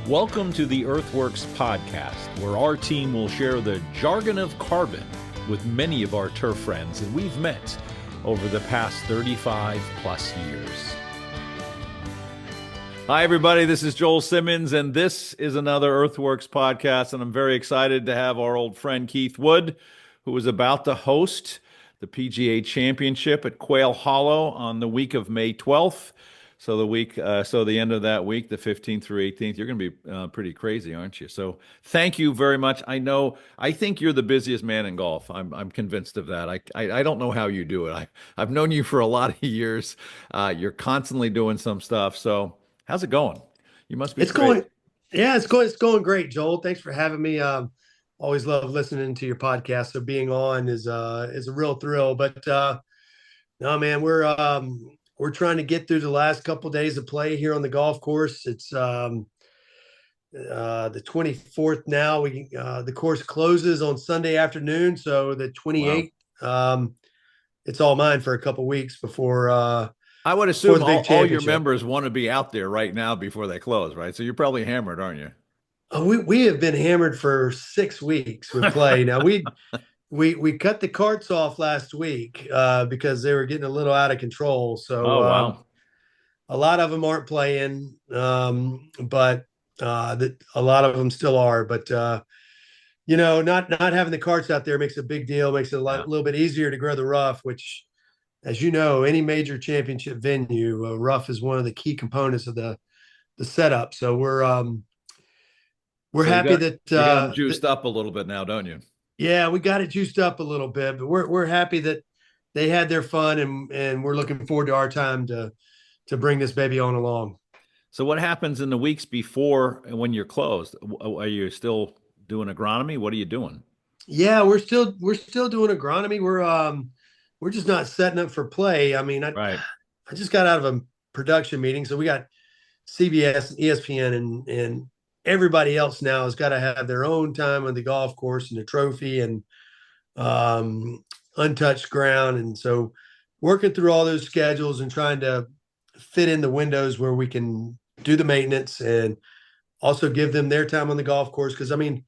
Welcome to the Earthworks podcast, where our team will share the jargon of carbon with many of our turf friends that we've met over the past 35 plus years. Hi, everybody. This is Joel Simmons, and this is another Earthworks podcast, and I'm very excited to have our old friend Keith Wood, who is about to host the PGA Championship at Quail Hollow on the week of May 12th. So the end of that week, the 15th through 18th, you're going to be pretty crazy, aren't you? So thank you very much. I think you're the busiest man in golf. I'm convinced of that. I don't know how you do it. I've known you for a lot of years. You're constantly doing some stuff. So how's it going? You must be It's great. going, yeah, it's going great, Joel. Thanks for having me. Always love listening to your podcast. So being on is a real thrill. But no, man, we're trying to get through the last couple days of play here on the golf course. It's the 24th now. The course closes on Sunday afternoon, so the Wow. 28th. It's all mine for a couple weeks I would before assume the big all your championship. members want to be out there right now before they close, right? So you're probably hammered, aren't you? We have been hammered for 6 weeks with play. Now we cut the carts off last week because they were getting a little out of control. So Oh, wow. a lot of them aren't playing, but a lot of them still are. But not having the carts out there makes a big deal. Makes it Yeah. little bit easier to grow the rough. Which, as you know, any major championship venue, rough is one of the key components of the setup. So we're So happy you got them that juiced up a little bit now, don't you? yeah, we got it juiced up a little bit, but we're happy that they had their fun, and we're looking forward to our time to bring this baby on along. So what happens in the weeks before when you're closed? Are you still doing agronomy? What are you doing? Yeah, we're still doing agronomy. We're just not setting up for play. I mean, Right. I just got out of a production meeting, so we got CBS, ESPN, and everybody else now has got to have their own time on the golf course and the trophy and um, untouched ground. And so working through all those schedules and trying to fit in the windows where we can do the maintenance and also give them their time on the golf course. Because I mean,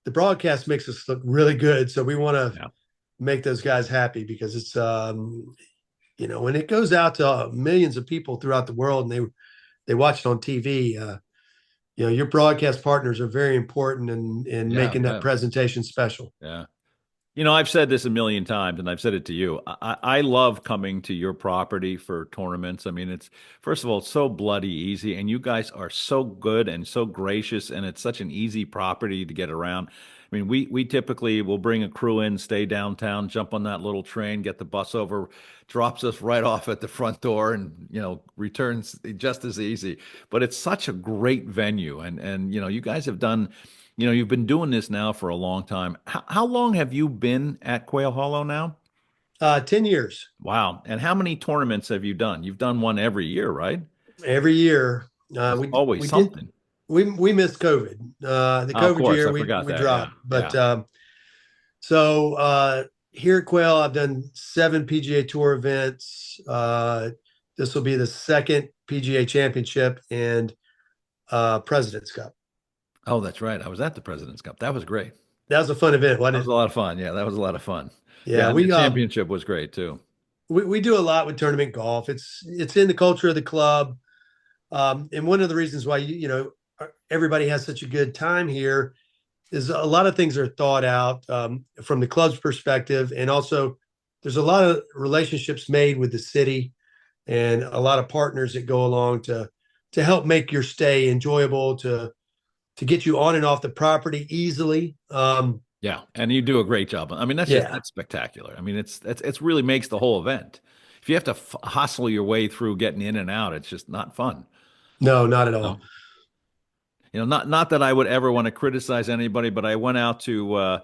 the broadcast makes us look really good, so we want to Yeah. make those guys happy because it's when it goes out to millions of people throughout the world and they watch it on TV. Your broadcast partners are very important in Yeah. making that Yeah. presentation special. Yeah. I've said this a million times, and I've said it to you. I love coming to your property for tournaments. I mean, it's first of all, it's so bloody easy, and you guys are so good and so gracious, and it's such an easy property to get around. I mean, we typically will bring a crew in, stay downtown, jump on that little train, get the bus over, drops us right off at the front door, and returns just as easy. But it's such a great venue, and you guys have done. You've been doing this now for a long time. How long have you been at Quail Hollow now? 10 years Wow. And how many tournaments have you done? You've done one every year, right? every year. There's We always we did something. we missed COVID. The Oh, of COVID course. year I we forgot we that. Yeah. dropped, but Yeah. so here at Quail, I've done 7 PGA Tour events. This will be the second PGA Championship and President's Cup. Oh, that's right. I was at the President's Cup. That was great. That was a fun event, That wasn't was a it? lot of fun. Yeah, that was a lot of fun. Yeah, Yeah, and the championship was great too. we do a lot with tournament golf. It's in the culture of the club, and one of the reasons why everybody has such a good time here is a lot of things are thought out from the club's perspective, and also there's a lot of relationships made with the city and a lot of partners that go along to help make your stay enjoyable, to get you on and off the property easily. Yeah, and you do a great job. I mean, Yeah, that's spectacular. I mean, it's really makes the whole event. If you have to hustle your way through getting in and out, it's just not fun. no, not at all. No. Not that I would ever want to criticize anybody, but I went out to a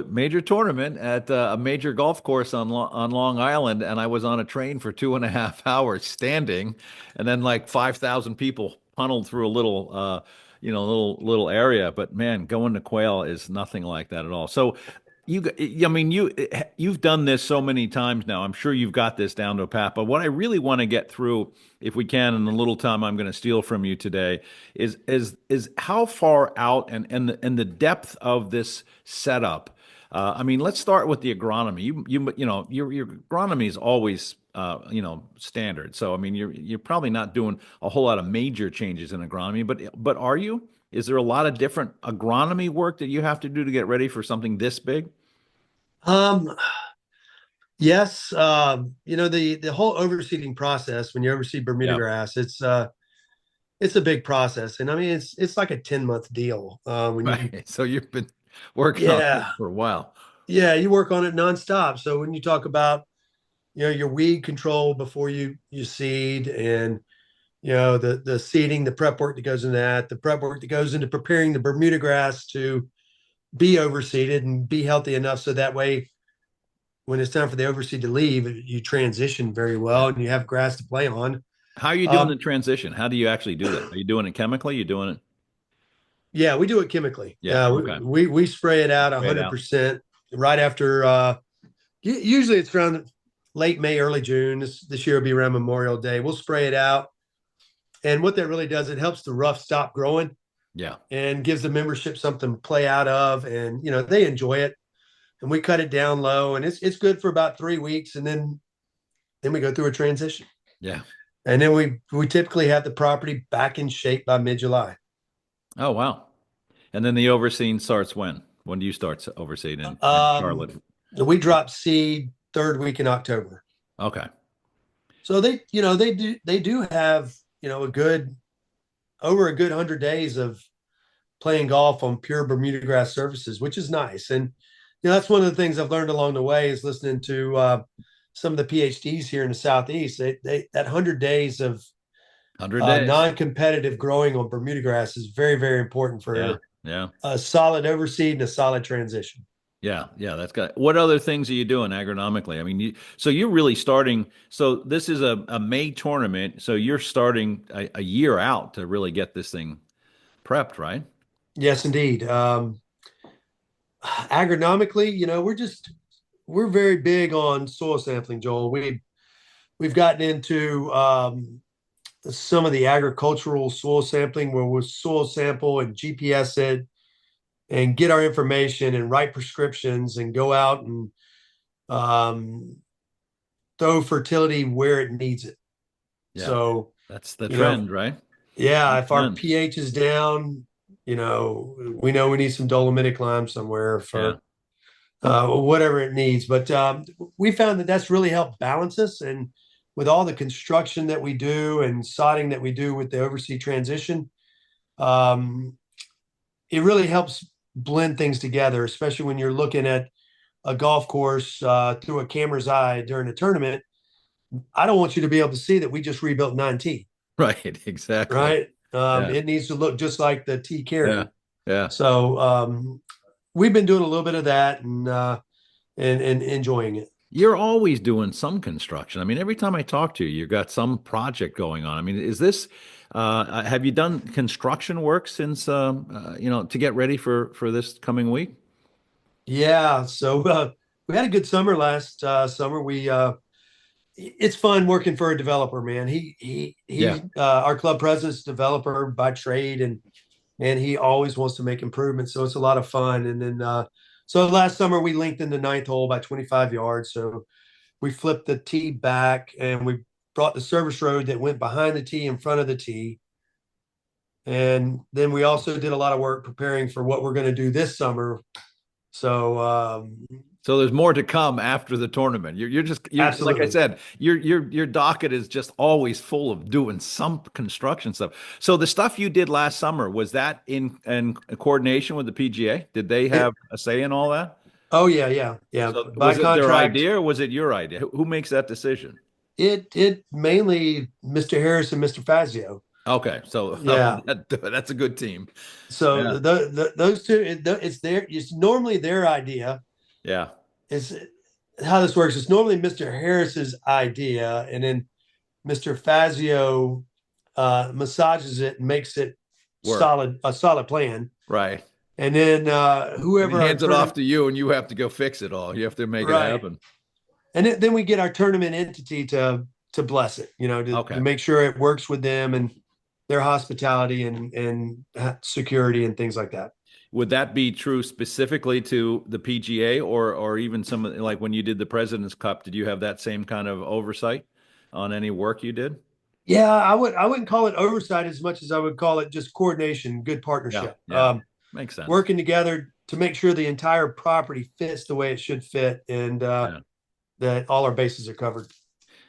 major tournament at a major golf course on Long Island, and I was on a train for 2.5 hours standing, and then like 5,000 people funneled through a little little area. But man, going to Quail is nothing like that at all. So I mean, you've done this so many times now. I'm sure you've got this down to a pat. But what I really want to get through, if we can, in the little time I'm going to steal from you today, is how far out and the depth of this setup. I mean, let's start with the agronomy. You know your agronomy is always standard. So I mean, you're probably not doing a whole lot of major changes in agronomy, but are you? Is there a lot of different agronomy work that you have to do to get ready for something this big? Um, yes, the whole overseeding process when you overseed Bermuda Yeah. grass, it's a big process, and I mean it's like a 10-month deal. When you Right. So you've been working on this Yeah, for a while. yeah, you work on it nonstop. So when you talk about your weed control before you seed, and the seeding, the prep work that goes into that, the prep work that goes into preparing the Bermuda grass to be overseeded and be healthy enough so that way when it's time for the overseed to leave, you transition very Yeah. well and you have grass to play on. How are you doing the Um, transition? How do you actually do that? Are you doing it chemically? You doing it? yeah, we do it chemically. Yeah. Okay. We spray it out Spray it out. 100% right after. Usually it's around late May, early June. This year will be around Memorial Day. We'll spray it out, and what that really does, it helps the rough stop growing Yeah. and gives the membership something to play out of, and they enjoy it. And we cut it down low, and it's good for about 3 weeks, and then we go through a transition. Yeah. And then we typically have the property back in shape by mid-July. Oh, wow. And then the overseeing starts when? When do you start overseeing in Um, Charlotte? we drop seed third week in October. Okay. So they do have a good over a good 100 days of playing golf on pure Bermuda grass surfaces, which is nice. And that's one of the things I've learned along the way is listening to some of the PhDs here in the Southeast. That 100 days of 100 days. non-competitive growing on Bermuda grass is very, very important Yeah. for Yeah. a solid overseed and a solid transition. Yeah, yeah, that's got. What other things are you doing agronomically? I mean, so you're really starting. So this is a May tournament. So you're starting a year out to really get this thing prepped, right? Yes, indeed. Agronomically, we're very big on soil sampling, Joel. We've gotten into some of the agricultural soil sampling where we'll soil sample and GPS it and get our information and write prescriptions and go out and um, throw fertility where it needs it. Yeah, So, that's the you know, trend, right? yeah, The if our trend. pH is down, we know we need some dolomitic lime somewhere Yeah, for whatever it needs. But we found that that's really helped balance us. And with all the construction that we do and sodding that we do with the overseas transition, um, it really helps blend things together, especially when you're looking at a golf course through a camera's eye during a tournament. I don't want you to be able to see that we just rebuilt 9T, right. Exactly. right? Yeah, It needs to look just like the T yeah, carry. yeah. So we've been doing a little bit of that and enjoying it. You're always doing some construction. I mean, every time I talk to you, you've got some project going on. I mean, is this? Have you done construction work since to get ready for this coming week? Yeah. So we had a good summer last summer. It's fun working for a developer, man. Yeah. Our club president's a developer by trade, and he always wants to make improvements. So it's a lot of fun. And then so last summer we lengthened the ninth hole by 25 yards. So we flipped the tee back and we brought the service road that went behind the tee in front of the tee. And then we also did a lot of work preparing for what we're going to do this summer. So So there's more to come after the tournament. You're just you're like I absolutely. said, your docket is just always full of doing some construction stuff. So the stuff you did last summer, was that in coordination with the PGA? Did they have It, a say in all that? oh yeah, yeah, yeah. So By was it their contract, idea or was it your idea? Who makes that decision? it mainly Mr. Harris and Mr. Fazio. Okay, so Yeah. that's a good team. So Yeah, those two, it's normally their idea. yeah, Is how this works. It's normally Mr. Harris's idea, and then Mr. Fazio massages it and makes it work. a solid plan. Right. and then And he whoever our hands it off tournament, to you, and you have to go fix it all. You have to make it right, happen. and then we get our tournament entity to bless it, to Okay. make sure it works with them and their hospitality and security and things like that. Would that be true specifically to the PGA, or even some like when you did the President's Cup? Did you have that same kind of oversight on any work you did? Yeah, I wouldn't call it oversight as much as I would call it just coordination, good Yeah, partnership, yeah, makes sense. working together to make sure the entire property fits the way it should fit, and Yeah. that all our bases are covered.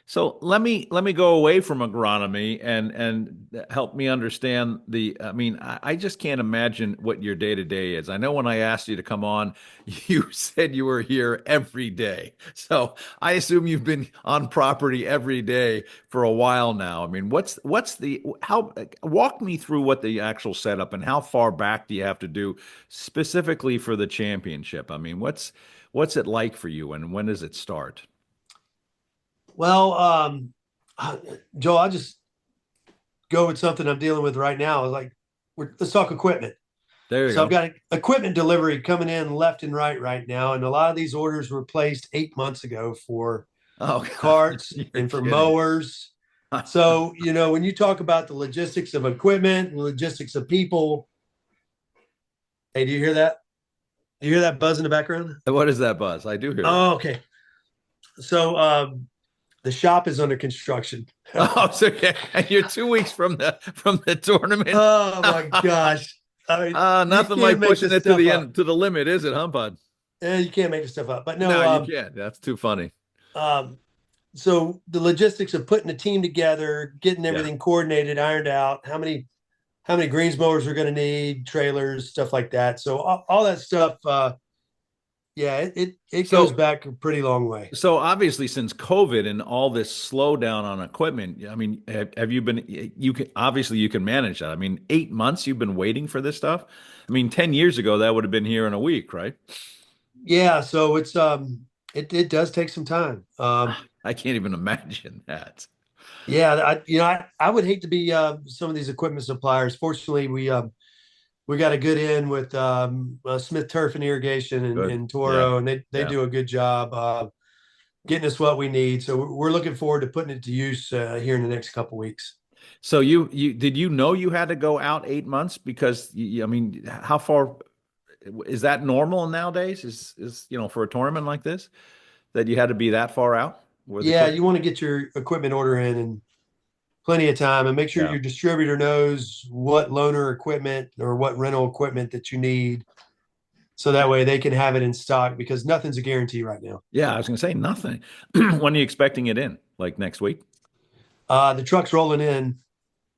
So let me go away from agronomy and help me understand the. I mean, I just can't imagine what your day to day is. I know when I asked you to come on, you said you were here every day. So I assume you've been on property every day for a while now. I mean, what's the how? Walk me through what the actual setup and how far back do you have to do specifically for the championship? I mean, what's it like for you and when does it start? Well, uh, Joe, I'll just go with something I'm dealing with right now. Like, let's talk equipment. There you So I've go. got equipment delivery coming in left and right now, and a lot of these orders were placed 8 months ago for Oh God, carts you're and for kidding. mowers. So, when you talk about the logistics of equipment, logistics of people, hey, do you hear that? Do you hear that buzz in the background? What is that, Buzz? I do hear that. Oh, okay. So, the shop is under construction. Oh, so yeah, and you're 2 weeks from the tournament. Oh my gosh. I mean, you Nothing can't like make pushing this it to stuff the up. end to the limit, is it, huh, Bud? You can't make this stuff up. But no, No, you can't. That's too funny. um, so the logistics of putting a team together, getting Yeah. everything coordinated, ironed out, how many greens mowers we're going to need, trailers, stuff like that. So all that stuff, yeah, it goes So back a pretty long way. so obviously since COVID and all this slowdown on equipment, I mean, have you been you can obviously you can manage that. I mean, 8 months you've been waiting for this stuff. I mean, 10 years ago that would have been here in a week, right? Yeah, so it does take some time. I can't even imagine that. Yeah, I would hate to be some of these equipment suppliers. Fortunately, we got a good in with Smith Turf and Irrigation Good. and Yeah. Toro, and they Yeah. do a good job getting us what we need. So we're looking forward to putting it to use here in the next couple weeks. So you did you know you had to go out 8 months because I mean, how far is that normal nowadays? Is for a tournament like this that you had to be that far out with Yeah, equipment? you want to get your equipment order in and plenty of time, and make sure Yeah. your distributor knows what loaner equipment or what rental equipment that you need, so that way they can have it in stock because nothing's a guarantee right now. Yeah, I was gonna say nothing. When are you expecting it in? Like next week? The truck's rolling in.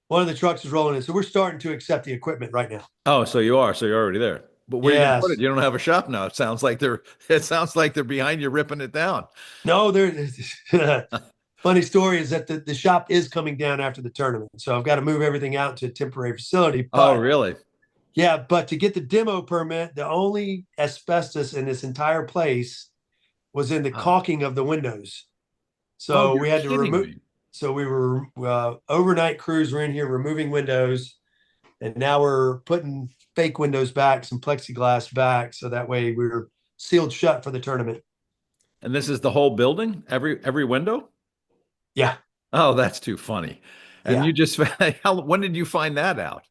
One of the trucks is rolling in, so we're starting to accept the equipment right now. Oh, so you are. So you're already there. But where are you gonna put it? Yes. You don't have a shop now. It sounds like they're behind you ripping it down. No, funny story is that the shop is coming down after the tournament. So I've got to move everything out to a temporary facility. Oh, But really? yeah, but to get the demo permit, the only asbestos in this entire place was in the Oh. caulking of the windows. Oh, So you're we had to kidding remove, me. so we were overnight crews were in here removing windows. And now we're putting fake windows back, some plexiglass back. So that way we're sealed shut for the tournament. And this is the whole building? Every window? Yeah. Oh, that's too funny. And Yeah. you just when did you find that out?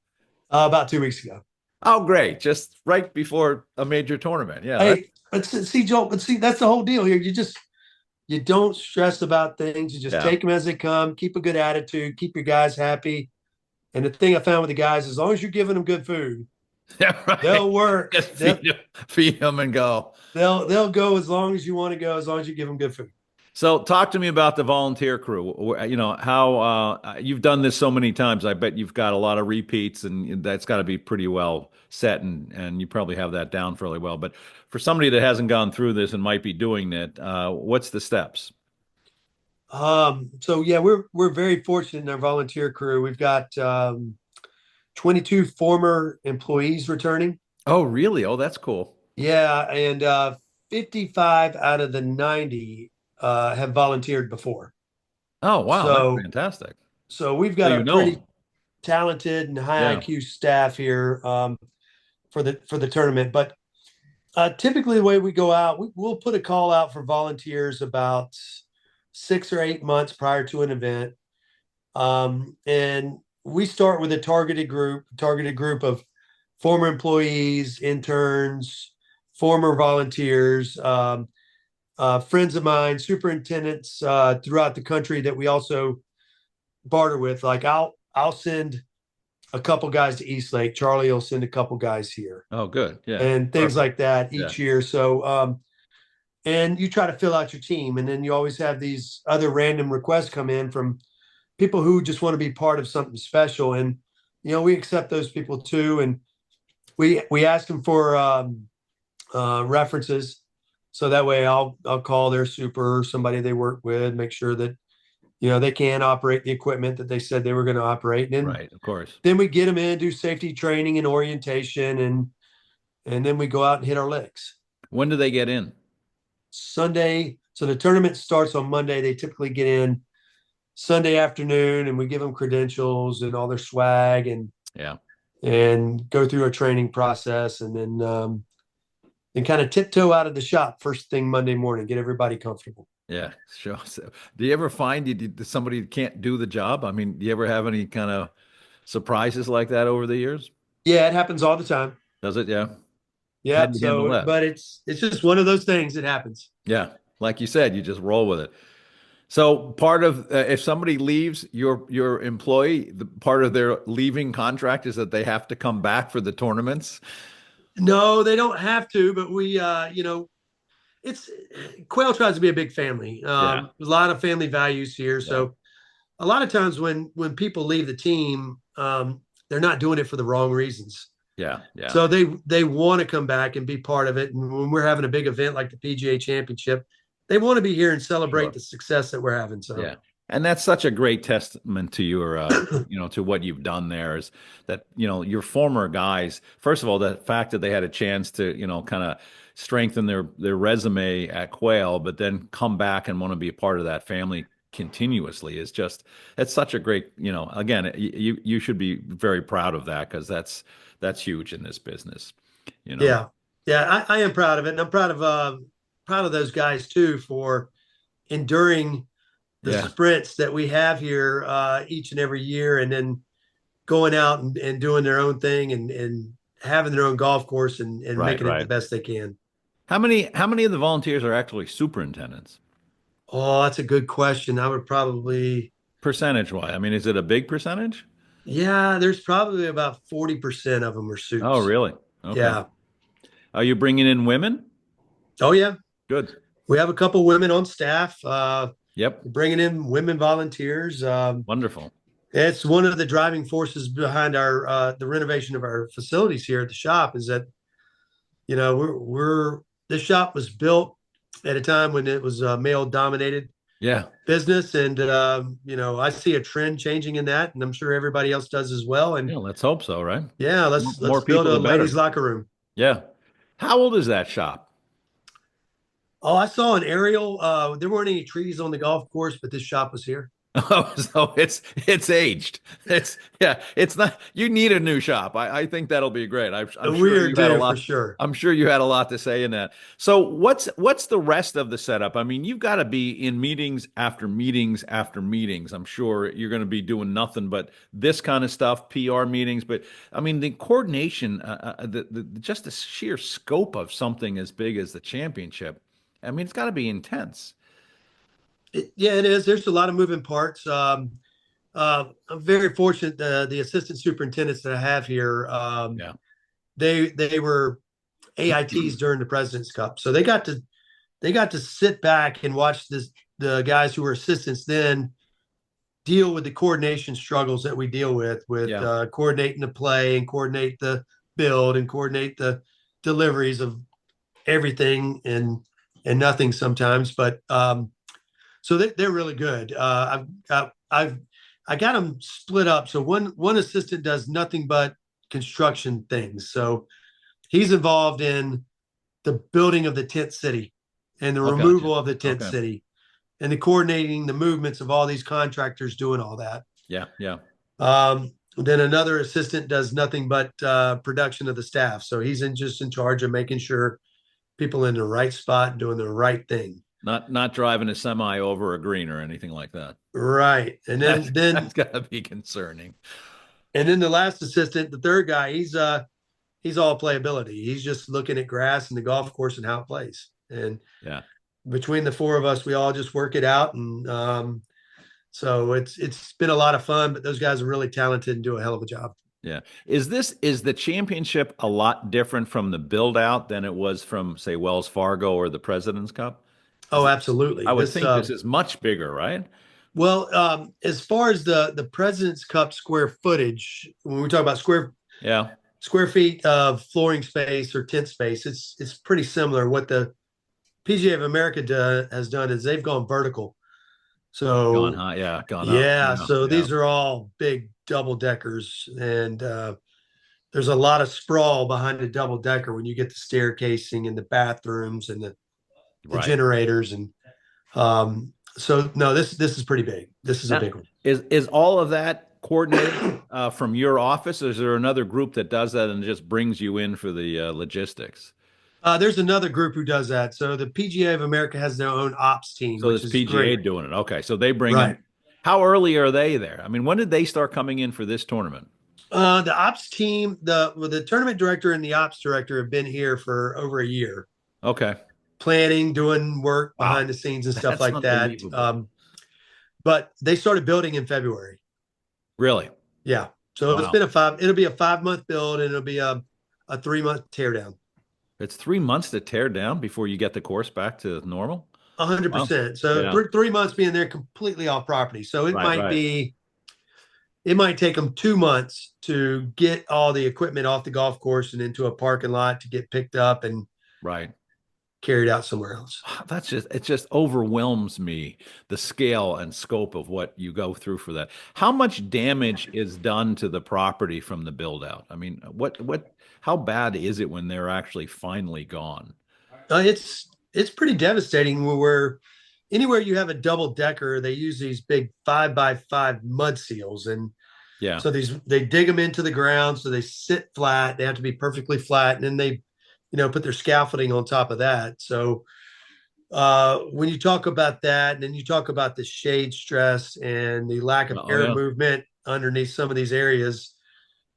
About 2 weeks ago. Oh, great. Just right before a major tournament. Yeah, that Hey, let's see, Joel. But see, that's the whole deal here. You don't stress about things. You just yeah. take them as they come. Keep a good attitude. Keep your guys happy. And the thing I found with the guys, as long as you're giving them good food, Yeah, right. they'll work. Just feed them and go. They'll go as long as you want to go, as long as you give them good food. So talk to me about the volunteer crew. You know, how you've done this so many times. I bet you've got a lot of repeats and that's got to be pretty well set and you probably have that down fairly well. But for somebody that hasn't gone through this and might be doing it, what's the steps? So yeah, we're very fortunate in our volunteer crew. We've got 22 former employees returning. Oh, really? Oh, that's cool. Yeah, and 55 out of the 90 have volunteered before. Oh, wow, that's So fantastic. so we've So got you a know pretty them. talented and high Yeah. IQ staff here. for the tournament. But typically, the way we go out, we'll put a call out for volunteers about 6 or 8 months prior to an event, and we start with a targeted group of former employees, interns, former volunteers, friends of mine, superintendents throughout the country that we also barter with. Like I'll send a couple guys to Eastlake. Charlie will send a couple guys here, Oh, good. Yeah. and things Perfect. like that Yeah. each year. So and you try to fill out your team, and then you always have these other random requests come in from people who just want to be part of something special, and we accept those people too, and we ask them for references, so that way I'll call their super or somebody they work with, make sure that they can operate the equipment that they said they were going to operate, and Right. Of course. then we get them in, do safety training and orientation, and then we go out and hit our licks. When do they get in? Sunday, so the tournament starts on Monday. They typically get in Sunday afternoon, and we give them credentials and all their swag, Yeah. and go through a training process, and then kind of tiptoe out of the shop first thing Monday morning, get everybody comfortable. Yeah. Sure. So, do you ever find somebody can't do the job? I mean, do you ever have any kind of surprises like that over the years? Yeah, it happens all the time. Does it? Yeah. How Yeah. do you handle So, that? but it's just one of those things that happens. Yeah. Like you said, you just roll with it. So part of if somebody leaves your employee, the part of their leaving contract is that they have to come back for the tournaments. No, they don't have to, but we, it's Quail tries to be a big family. Yeah. A lot of family values here. Yeah. So a lot of times when people leave the team, they're not doing it for the wrong reasons. Yeah. Yeah. So they want to come back and be part of it. And when we're having a big event like the PGA Championship, they want to be here and celebrate Sure. the success that we're having. So Yeah. And that's such a great testament to your, to what you've done there is that, your former guys, first of all, the fact that they had a chance to, kind of strengthen their resume at Quail, but then come back and want to be a part of that family continuously is just, it's such a great, again, you should be very proud of that because that's huge in this business, you know. yeah, yeah, I am proud of it, and I'm proud of those guys too for enduring the Yeah. sprints that we have here each and every year, and then going out and doing their own thing, and having their own golf course, and Right. making it the Right. best they can. How many of the volunteers are actually superintendents? Oh, that's a good question. I would probably, Percentage wise? I mean, is it a big percentage? yeah, there's probably about 40% of them are Oh, suits. really? Okay. Yeah. Are you bringing in women? Oh, yeah. Good. We have a couple women on staff, Yep. bringing in women volunteers. Wonderful. It's one of the driving forces behind our the renovation of our facilities here at the shop is that we're this shop was built at a time when it was a male dominated Yeah. business, and I see a trend changing in that, and I'm sure everybody else does as well. And Yeah. Let's hope so, right? yeah, More let's build people, a the ladies better. locker room. Yeah. How old is that shop? Oh, I saw an aerial. There weren't any trees on the golf course, but this shop was here. Oh, so it's aged. It's yeah. It's not. You need a new shop. I think that'll be great. I'm We sure are you had a due for lot. sure. I'm sure you had a lot to say in that. So what's the rest of the setup? I mean, you've got to be in meetings after meetings after meetings. I'm sure you're going to be doing nothing but this kind of stuff, PR meetings. But I mean, the coordination, the just the sheer scope of something as big as the championship. I mean, it's got to be intense. Yeah, it is. There's a lot of moving parts. I'm very fortunate. The assistant superintendents that I have here, Yeah. they were AITs during the President's Cup, so they got to sit back and watch the guys who were assistants then deal with the coordination struggles that we deal with Yeah. coordinating the play and coordinate the build and coordinate the deliveries of everything and nothing sometimes. But so they're really good. I got them split up. So one assistant does nothing but construction things. So he's involved in the building of the tent city and the Oh, gotcha. removal of the tent Okay. city and the coordinating the movements of all these contractors doing all that. Yeah. Yeah. Then another assistant does nothing but production of the staff. So he's just in charge of making sure people in the right spot doing the right thing. Not driving a semi over a green or anything like that. Right. And That's then that's gotta be concerning. the last assistant, the third guy, he's all playability. He's just looking at grass and the golf course and how it plays. And Yeah. between the four of us, we all just work it out. And so it's been a lot of fun, but those guys are really talented and do a hell of a job. Yeah. Is the championship a lot different from the build out than it was from, say, Wells Fargo or the President's Cup? Oh, absolutely. I would This think this is much bigger, right? well, as far as the President's Cup square footage, when we talk about Yeah. square feet of flooring space or tent space, it's pretty similar. What the PGA of America has done is they've gone vertical. Gone So high. Yeah. Gone up. yeah, Yeah. so Yeah. these are all big double deckers, and there's a lot of sprawl behind the double decker when you get the staircasing and the bathrooms and the Right. generators and so no, this is pretty big. This is a Now, big one. is all of that coordinated from your office, or is there another group that does that and just brings you in for the logistics? There's another group who does that. So the PGA of America has their own ops team, So which this is PGA great. doing it. Okay, so they bring them. Right. How early are they there? I mean, when did they start coming in for this tournament? The ops team, the tournament director and the ops director have been here for over a year, Okay. planning, doing work Wow. behind the scenes and stuff That's like that. unbelievable. But they started building in February. Really? Yeah. So Wow. it'll be a 5 month build and it'll be a 3 month teardown. It's 3 months to tear down before you get the course back to normal. A hundred Wow. percent. So Yeah. 3 months being there completely off property. So Right, right, it might take them 2 months to get all the equipment off the golf course and into a parking lot to get picked up and right. carried out somewhere else. That's just it just overwhelms me the scale and scope of what you go through for that. How much damage is done to the property from the build out? I mean, what how bad is it when they're actually finally gone? It's pretty devastating where anywhere you have a double decker, they use these big 5x5 mud seals, and Yeah, so they dig them into the ground so they sit flat. They have to be perfectly flat, and then they, put their scaffolding on top of that. So when you talk about that, and then you talk about the shade stress and the lack of oh air yeah, movement underneath some of these areas,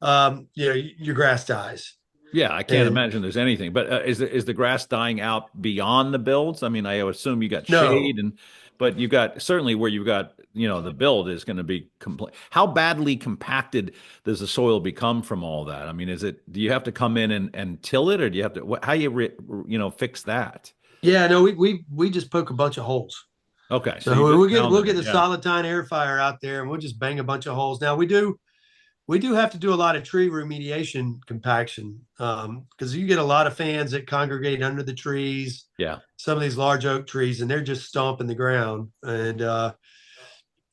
your grass dies. yeah. I can't And imagine there's anything. But is the grass dying out beyond the builds? I mean, I assume you got no, shade but you got certainly where you've got the build is going to be complete. How badly compacted does the soil become from all that? I mean, do you have to come in and till it, or do you have to how fix that? yeah, no, we just poke a bunch of holes. Okay, so So you just we'll pounded get it, the yeah. solid tine air fire out there, and we'll just bang a bunch of holes. Now we do have to do a lot of tree remediation compaction because you get a lot of fans that congregate under the trees, Yeah, some of these large oak trees, and they're just stomping the ground. And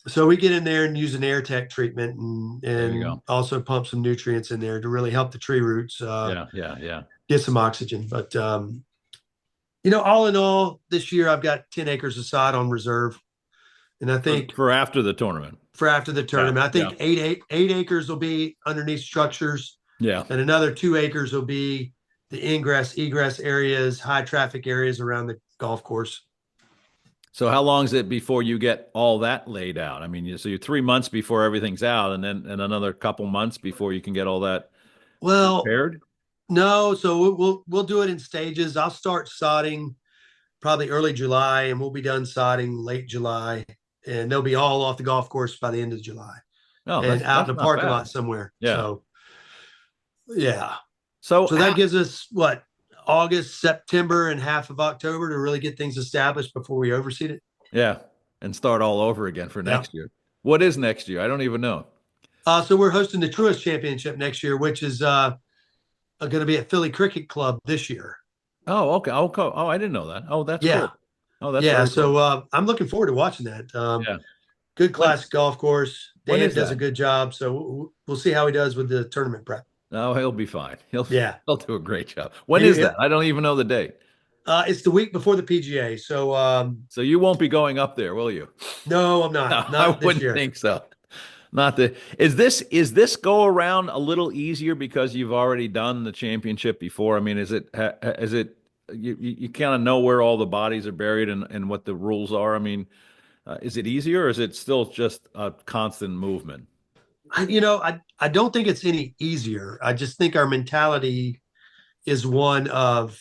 so we get in there and use an air tech treatment there you and go. also pump some nutrients in there to really help the tree roots Yeah, yeah, yeah. get some oxygen. But all in all, this year I've got 10 acres of sod on reserve. And I think For after the tournament. for after the Yeah, tournament, I yeah, think eight acres will be underneath structures, yeah. and another 2 acres will be the ingress, egress areas, high traffic areas around the golf course. So how long is it before you get all that laid out? I mean, so you're 3 months before everything's out, and then another couple months before you can get all that Well, repaired. no, so we'll do it in stages. I'll start sodding probably early July, and we'll be done sodding late July, and they'll be all off the golf course by the end of July No, and out that's in a not parking bad. lot somewhere. Yeah. So yeah, So so that gives us what, August, September, and half of October to really get things established before we overseed it. yeah, and start all over again for Yeah. next year. What is next year? I don't even know. So we're hosting the Truist Championship next year, which is going to be at Philly Cricket Club this year. Oh, okay. Oh, oh, I didn't know that. Oh, that's Yeah, cool. Oh, that's yeah. very So cool. I'm looking forward to watching that. Yeah. Good When classic golf course. when Dan is does a that? good job, so we'll see how he does with the tournament prep. No, he'll be fine. He'll Yeah, he'll do a great job. When is that? it, I don't even know the date. it's the week before the PGA. So So you won't be going up there, will you? no, I'm No, not I this wouldn't year. think so. Not the is this go around a little easier because you've already done the championship before? I mean, is it you kind of know where all the bodies are buried and what the rules are? I mean, is it easier or is it still just a constant movement? I don't think it's any easier. I just think our mentality is one of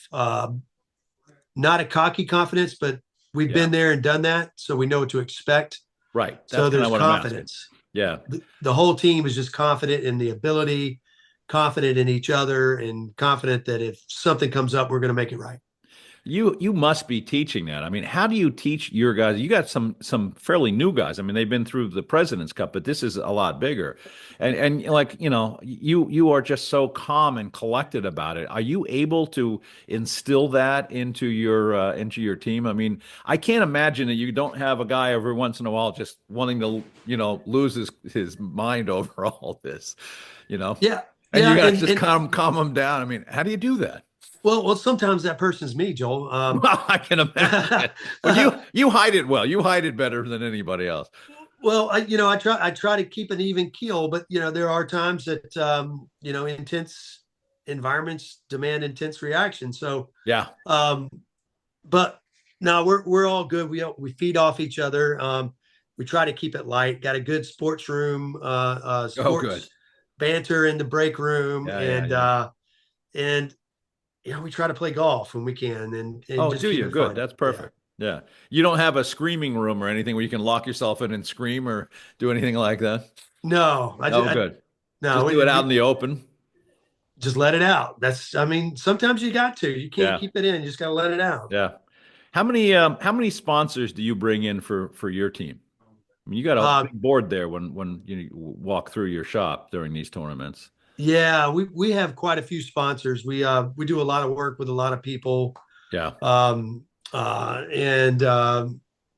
not a cocky confidence, but we've Yeah, been there and done that, so we know what to expect. right. That's So kind of there's what I'm asking. confidence. Yeah. The whole team is just confident in the ability, confident in each other, and confident that if something comes up, we're going to make it right. You must be teaching that. I mean, how do you teach your guys? You got some fairly new guys. I mean, they've been through the President's Cup, but this is a lot bigger. And like, you are just so calm and collected about it. Are you able to instill that into your team? I mean, I can't imagine that you don't have a guy every once in a while just wanting to, lose his mind over all this, you know? Yeah, And you yeah, got to and just and calm them down. I mean, how do you do that? well, sometimes that person's me, Joel. Well, I can imagine. But you hide it well. You hide it better than anybody else. well, I try to keep an even keel, but there are times that intense environments demand intense reaction. So, Yeah. um, but no, we're all good. We feed off each other. We try to keep it light. Got a good sports room, Oh, good. sports banter in the break room, Yeah, yeah, and yeah. we try to play golf when we can, and Oh, just do keep you? it Good. fun. That's Yeah. perfect. Yeah. You don't have a screaming room or anything where you can lock yourself in and scream or do anything like that? No, Oh, good. no, Just do it out in the open. just let it out. I mean, sometimes you got to. You can't Yeah. keep it in. You just got to let it out. Yeah. How many sponsors do you bring in for your team? I mean, you got a Uh, big board there when you walk through your shop during these tournaments. yeah, we have quite a few sponsors. We do a lot of work with a lot of people, Yeah. and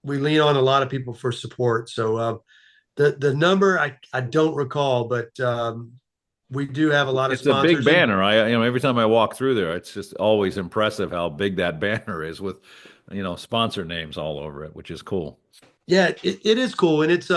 we lean on a lot of people for support. So the number I don't recall, but we do have a lot of It's a big sponsors, and banner. Every time I walk through there, it's just always impressive how big that banner is with, sponsor names all over it, which is cool. yeah, it is cool, and it's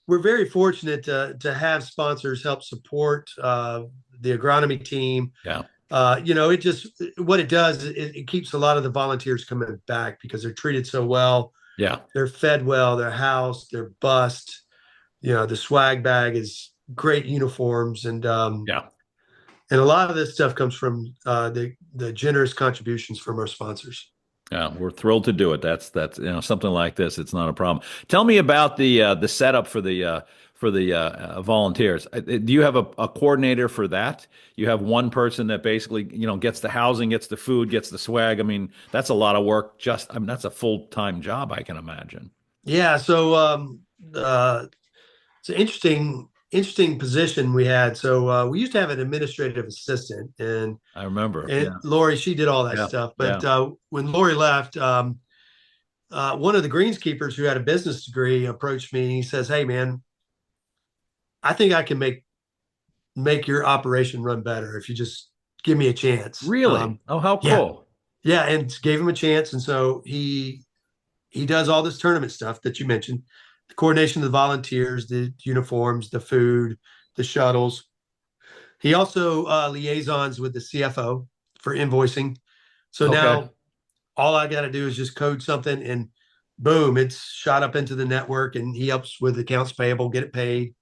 we're very fortunate to have sponsors help support the agronomy team. Yeah. It just what it does it keeps a lot of the volunteers coming back because they're treated so well, Yeah. they're fed well, they're housed, they're bussed. The swag bag is great uniforms, Yeah. and a lot of this stuff comes from the generous contributions from our sponsors. Yeah. We're thrilled to do it. That's something like this. It's not a problem. Tell me about the setup for the volunteers. Do you have a coordinator for that? You have one person that basically gets the housing, gets the food, gets the swag. I mean, that's a lot of work. I mean, that's a full-time job, I can imagine. Yeah, so it's an interesting position we had. So we used to have an administrative assistant, and I remember. and Yeah. Lori, she did all that Yeah. stuff. But Yeah. when Lori left, one of the greenskeepers who had a business degree approached me and he says, "Hey, man, I think I can make your operation run better if you just give me a chance." Really? Oh, how Yeah, cool. yeah, and gave him a chance, and so he does all this tournament stuff that you mentioned, the coordination of the volunteers, the uniforms, the food, the shuttles. He also liaisons with the CFO for invoicing. So Okay. now all I got to do is just code something and boom, it's shot up into the network and he helps with accounts payable, get it paid.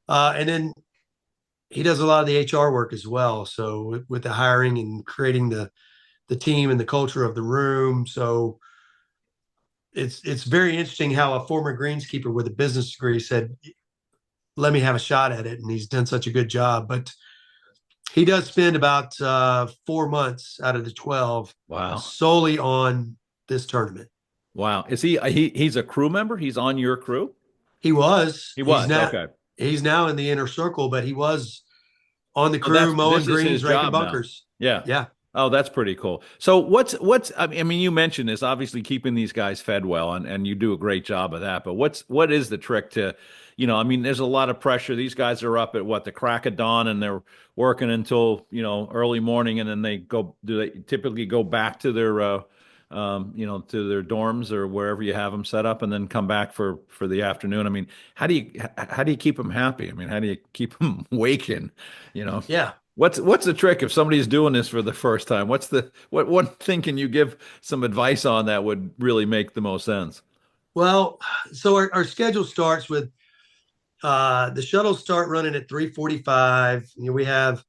And then he does a lot of the HR work as well. So with the hiring and creating the team and the culture of the room. So it's very interesting how a former greenskeeper with a business degree said, "Let me have a shot at it," and he's done such a good job. But he does spend about 4 months out of the 12 Wow. solely on this tournament. Wow. Is he's a crew member? He's on your crew? He was. He He's was. not. Okay. He's now in the inner circle, but he was on the So crew that's mowing this is his greens, raking job now. bunkers. Yeah. Yeah. Oh, that's pretty cool. So what's I mean, you mentioned this, obviously keeping these guys fed well and you do a great job of that, but what is the trick to, I mean, there's a lot of pressure. These guys are up at what, the crack of dawn and they're working until, early morning and then do they typically go back to their to their dorms or wherever you have them set up, and then come back for the afternoon. I mean, how do you keep them happy? I mean, how do you keep them waking? You know, Yeah. what's the trick if somebody's doing this for the first time? What one thing can you give some advice on that would really make the most sense? Well, so our schedule starts with the shuttles start running at 3:45. We have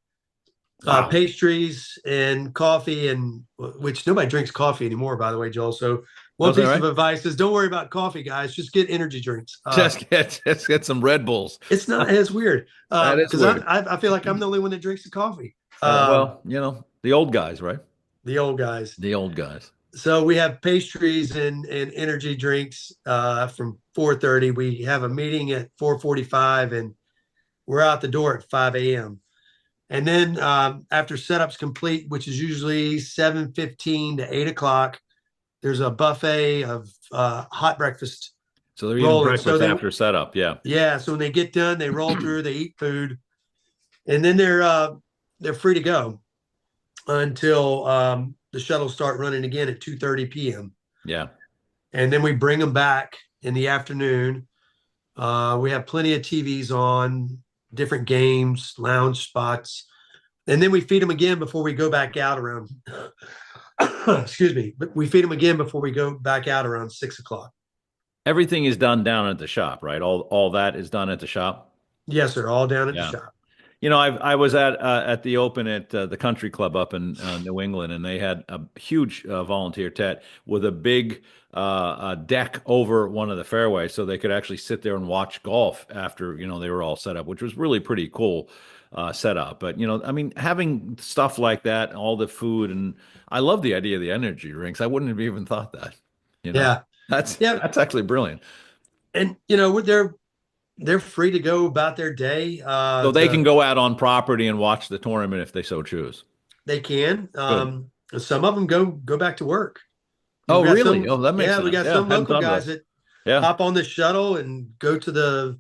Wow. pastries and coffee, and which nobody drinks coffee anymore, by the way, Joel. So Oh, one is that piece of right? advice is don't worry about coffee, guys. Just get energy drinks. Just get some Red Bulls. It's not as weird That is because weird. I feel like I'm the only one that drinks the coffee. Well, the old guys, right? The old guys. The old guys. So we have pastries and energy drinks from 4:30. We have a meeting at 4:45, and we're out the door at 5 a.m. And then after setup's complete, which is usually 7:15 to 8 o'clock, there's a buffet of hot breakfast So they're eating rolling. So breakfast they, after setup. Yeah. yeah. So when they get done, they roll through, they eat food, and then they're free to go until the shuttles start running again at 2:30 p.m. Yeah. And then we bring them back in the afternoon. We have plenty of TVs on, different games, lounge spots, and then we feed them again before we go back out around. Excuse me, but we feed them again before we go back out around 6 o'clock. Everything is done down at the shop, right? All that is done at the shop. Yes, sir, all down at the Yeah. shop. I was at the Open at the Country Club up in New England, and they had a huge volunteer tent with a big deck over one of the fairways, so they could actually sit there and watch golf after they were all set up, which was really pretty cool setup. But I mean, having stuff like that, all the food, and I love the idea of the energy drinks. I wouldn't have even thought that. You know, Yeah, that's yeah, that's actually brilliant. and they're free to go about their day. So they can go out on property and watch the tournament if they so choose. They can. Good. Some of them go back to work. We've Oh, got really? some, Oh, that makes yeah, we sense. got Yeah, some hadn't local thought of guys that. that Yeah. hop on the shuttle and go to the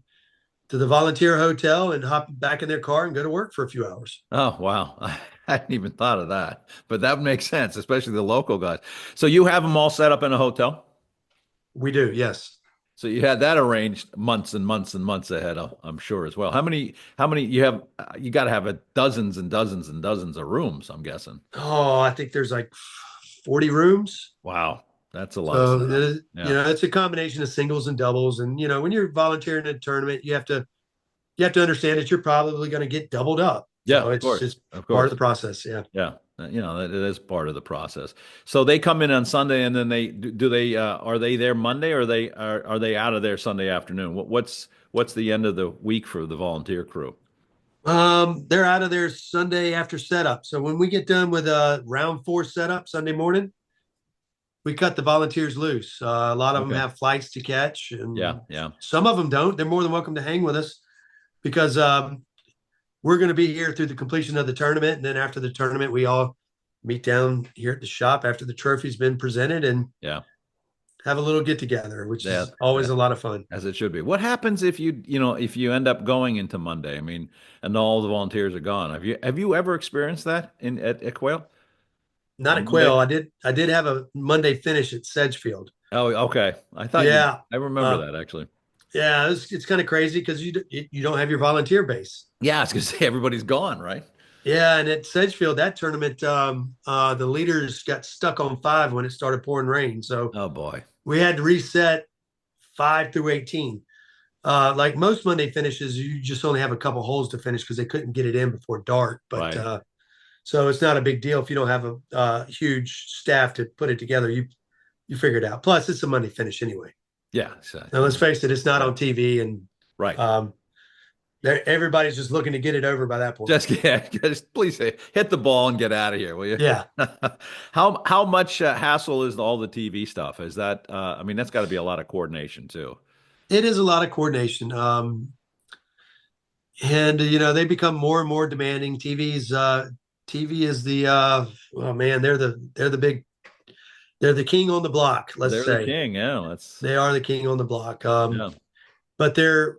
volunteer hotel and hop back in their car and go to work for a few hours. Oh, wow. I hadn't even thought of that, but that makes sense, especially the local guys. So you have them all set up in a hotel? We do, yes. So you had that arranged months and months and months ahead, I'm sure as well. How many you have? You got to have dozens and dozens and dozens of rooms, I'm guessing. Oh, I think there's like 40 rooms. Wow. That's a lot of So setup. Yeah. it's a combination of singles and doubles. And when you're volunteering in a tournament, you have to understand that you're probably going to get doubled up. Yeah, So of it's course. just Of part of the course. process. Yeah. Yeah. That it is part of the process. So they come in on Sunday and then do they are they there Monday or are they out of there Sunday afternoon? What's the end of the week for the volunteer crew? They're out of there Sunday after setup. So when we get done with round four setup Sunday morning, we cut the volunteers loose. A lot of them Okay. have flights to catch, Yeah, and yeah. some of them don't. They're more than welcome to hang with us because we're going to be here through the completion of the tournament, and then after the tournament, we all meet down here at the shop after the trophy's been presented and Yeah. have a little get together, which Yeah. is always Yeah. a lot of fun. As it should be. What happens if if you end up going into Monday? I mean, and all the volunteers are gone. Have you ever experienced that at Quail Not on at Quail. Monday? I did have a Monday finish at Sedgefield. Oh, okay. I thought you Yeah, I remember uh, that actually. yeah, it's kind of crazy because you don't have your volunteer base. Yeah, I was gonna say everybody's gone, right? Yeah, and at Sedgefield, that tournament, the leaders got stuck on five when it started pouring rain, so Oh boy. we had to reset 5 through 18. Like most Monday finishes, you just only have a couple holes to finish because they couldn't get it in before dark. But Right. so it's not a big deal if you don't have a huge staff to put it together. You figure it out. Plus, it's a Monday finish anyway. Yeah. So, Now let's face it, it's not right. on TV, and Right. um, everybody's just looking to get it over by that point. Just please hit the ball and get out of here, will you? Yeah, How much hassle is all the TV stuff? Is that I mean that's got to be a lot of coordination too. it is a lot of coordination. And they become more and more demanding. TV is the oh man, they're the king on the block. Let's They're the say king. Yeah, that's they are the king on the block. yeah. But their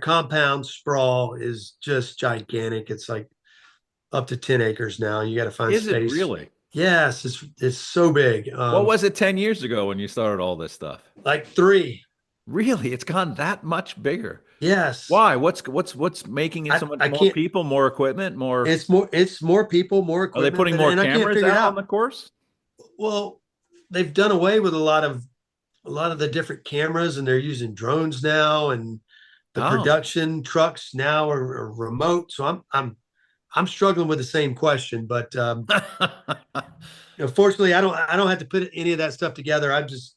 compound sprawl is just gigantic. It's like up to 10 acres now. You got to find Is it space. really? Yes, it's so big. What was it 10 years ago when you started all this stuff? Like three. Really? It's gone that much bigger. Yes. Why? What's making it so much I more can't. people, more equipment, more It's more people, more are they equipment, putting more and I can't cameras figure it out on out. the course? Well, they've done away with a lot of the different cameras, and they're using drones now, and the Oh. production trucks now are remote. So I'm struggling with the same question, but fortunately, I don't have to put any of that stuff together. I'm just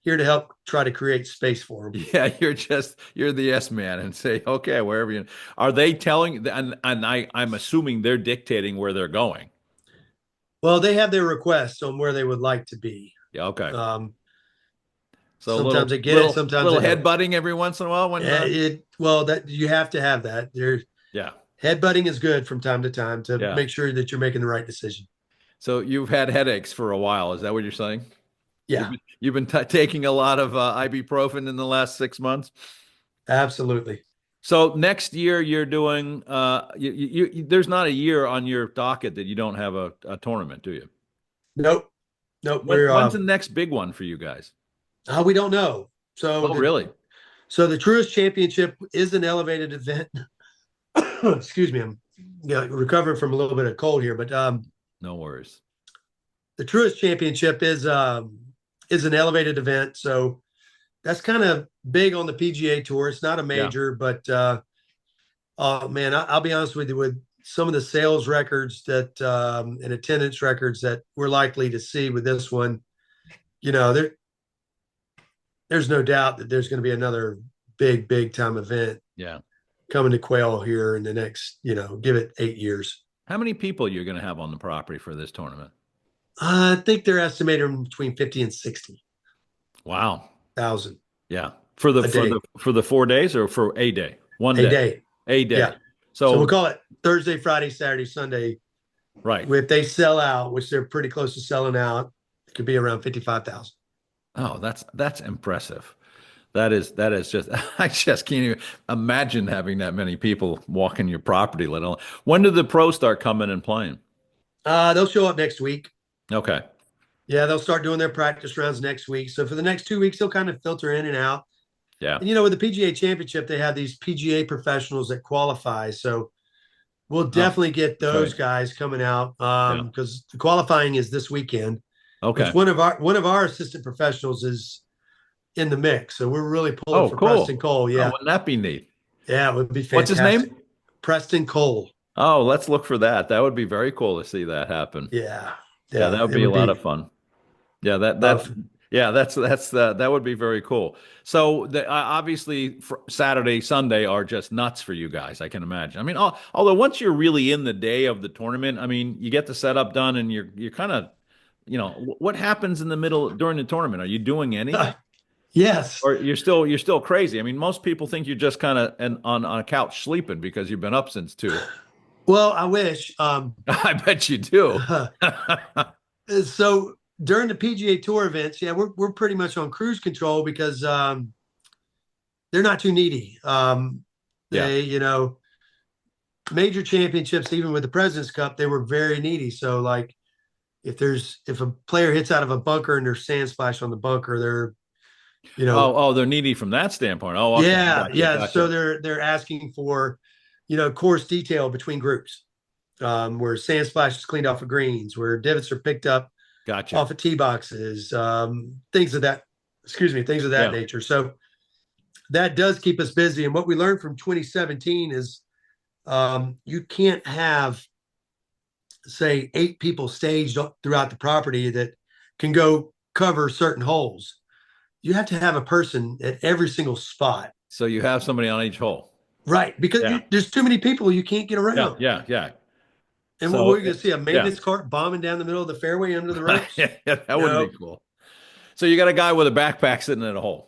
here to help try to create space for them. Yeah, you're the yes man and say, okay, wherever you are they telling and I'm assuming they're dictating where they're going. Well, they have their requests on where they would like to be. Yeah, okay. Um, So a Sometimes little they get it, little sometimes little they don't. headbutting every once in a while when Well, that you have to have that. There, yeah. headbutting is good from time to time to Yeah. make sure that you're making the right decision. So you've had headaches for a while. Is that what you're saying? Yeah, You've been t taking a lot of ibuprofen in the last 6 months. absolutely. So next year you're doing there's not a year on your docket that you don't have a tournament, do you? Nope, nope. When's the next big one for you guys? We don't know. Oh, really? The Truist Championship is an elevated event. Excuse me, I'm recovering from a little bit of cold here, but No worries. the Truist Championship is an elevated event. So that's kind of big on the PGA Tour. It's not a Yeah. major, but man, I'll be honest with you, with some of the sales records that and attendance records that we're likely to see with this one, you know, there's no doubt that there's going to be another big time event Yeah. coming to Quail here in the next, give it 8 years. How many people you're going to have on the property for this tournament? I think they're estimated between 50 and 60,000 Wow. Yeah. a day, For the 4 days or for a day? One a day. day. A Yeah. day. So we'll So, call it Thursday, Friday, Saturday, Sunday. right. If they sell out, which they're pretty close to selling out, it could be around 55,000. Oh, that's impressive. That is just I just can't even imagine having that many people walking your property, let alone when do the pros start coming and playing? They'll show up next week. Okay. Yeah, they'll start doing their practice rounds next week. So for the next 2 weeks, they'll kind of filter in and out. Yeah. And with the PGA Championship, they have these PGA professionals that qualify. So we'll Oh, definitely get those okay. guys coming out Yeah. because the qualifying is this weekend, which Okay. one of our assistant professionals is in the mix. So we're really pulling Oh, for Preston cool. Cole. Oh, Yeah, wouldn't that be neat? yeah, it would be What's his fantastic. name? Preston Cole. Oh, let's look for that. That would be very cool to see that happen. Yeah, Yeah, that yeah, would it be a would lot of be. fun. Yeah, Uh, that would be very cool. So obviously Saturday, Sunday are just nuts for you guys. I can imagine. I mean, although once you're really in the day of the tournament, I mean, you get the setup done and you're kind of, what happens in the middle during the tournament? Are you doing anything? yes. Or you're still crazy. I mean, most people think you're just kind of on a couch sleeping because you've been up since 2. Well, I wish. I bet you do. So during the PGA Tour events, yeah, we're pretty much on cruise control because they're not too needy. Yeah. They, major championships, even with the President's Cup, they were very needy. So like, if a player hits out of a bunker and there's sand splash on the bunker, they're, Oh, they're needy from that standpoint. Oh, okay. yeah, Gotcha. yeah. So Gotcha. they're asking for, course detail between groups, where sand splash is cleaned off of greens, where divots are picked up Gotcha. off of tee boxes, things of that, excuse me, things of that Yeah. nature. So that does keep us busy. And what we learned from 2017 is you can't have, say, 8 people staged throughout the property that can go cover certain holes. You have to have a person at every single spot. So you have somebody on each hole. Right. Because Yeah. there's too many people you can't get Yeah. around. Yeah. Yeah. And what So we're going to see a yeah. maintenance cart bombing down the middle of the fairway under the ropes. Yeah, that wouldn't be No, cool. So you got a guy with a backpack sitting in a hole.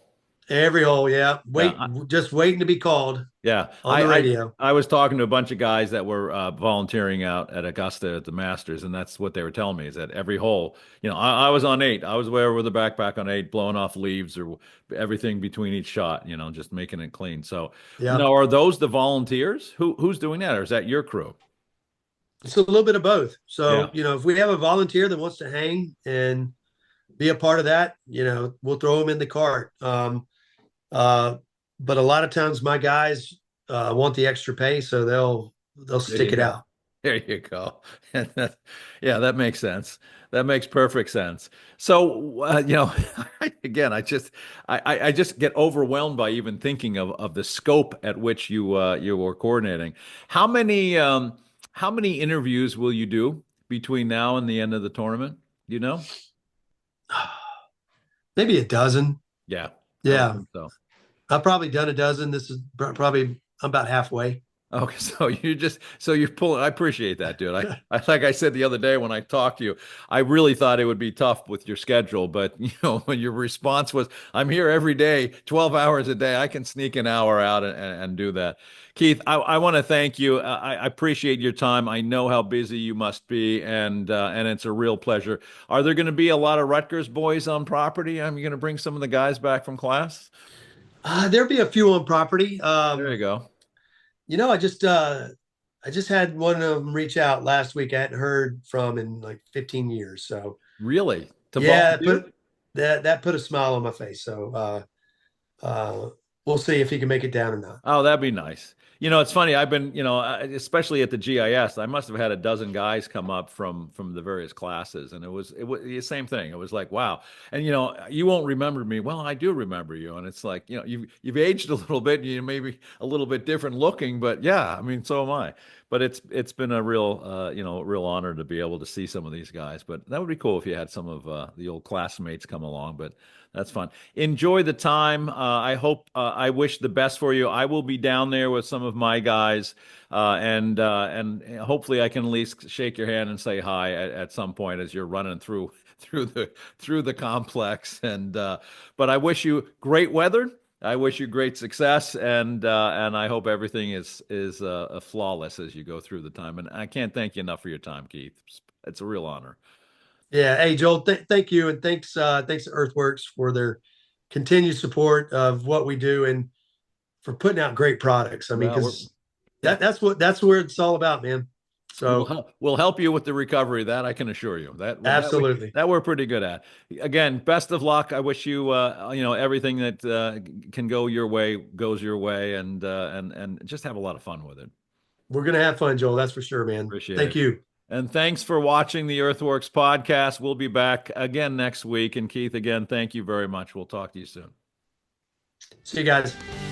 every hole. Yeah. Yeah. Just waiting to be called Yeah, on the radio. I was talking to a bunch of guys that were volunteering out at Augusta at the Masters, and that's what they were telling me is that every hole, I was on 8. I was there with a backpack on 8, blowing off leaves or everything between each shot, just making it clean. So Yeah. now, are those the volunteers? Who's doing that, or is that your crew? It's a little bit of both. Yeah. So, if we have a volunteer that wants to hang and be a part of that, we'll throw them in the cart. Uh, but a lot of times my guys want the extra pay, so they'll There stick you it go. out. There you go. Yeah, that makes sense. That makes perfect sense. So, again, I just get overwhelmed by even thinking of the scope at which you were coordinating. How many how many interviews will you do between now and the end of the tournament? Do you know? Maybe a dozen. Yeah, I would Yeah, think so. I've probably done a dozen. This is probably I'm about halfway. Okay, so you're pulling. I appreciate that, dude. I like I said the other day when I talked to you, I really thought it would be tough with your schedule, but when your response was, "I'm here every day, 12 hours a day. I can sneak an hour out and do that." Keith, I want to thank you. I appreciate your time. I know how busy you must be, and it's a real pleasure. Are there going to be a lot of Rutgers boys on property? I'm going to bring some of the guys back from class. There'll be a few on property. There you go. I just had one of them reach out last week. I hadn't heard from in like 15 years. So Really? To yeah, volunteer? that put a smile on my face. So uh, we'll see if he can make it down or not. Oh, that'd be nice. It's funny. I've been, especially at the GIS, I must have had a dozen guys come up from the various classes, and it was the same thing. It was like, wow. And you won't remember me. Well, I do remember you, and it's like, you've aged a little bit. You may be a little bit different looking, but yeah, I mean, so am I. But it's been a real real honor to be able to see some of these guys. But that would be cool if you had some of the old classmates come along. But that's fun. Enjoy the time. I wish the best for you. I will be down there with some of my guys, and hopefully I can at least shake your hand and say hi at some point as you're running through the complex. But I wish you great weather. I wish you great success, and I hope everything is flawless as you go through the time. And I can't thank you enough for your time, Keith. It's a real honor. Yeah. Hey, Joel, thank you. And thanks to Earthworks for their continued support of what we do and for putting out great products. I mean, Well, we're because yeah. that's where it's all about, man. So We'll help you with the recovery. That I can assure you. absolutely. That we're pretty good at. Again, best of luck. I wish you everything that can go your way goes your way, and just have a lot of fun with it. We're gonna have fun, Joel. That's for sure, man. Appreciate Thank it. you. And thanks for watching the Earthworks podcast. We'll be back again next week. And Keith, again, thank you very much. We'll talk to you soon. See you guys.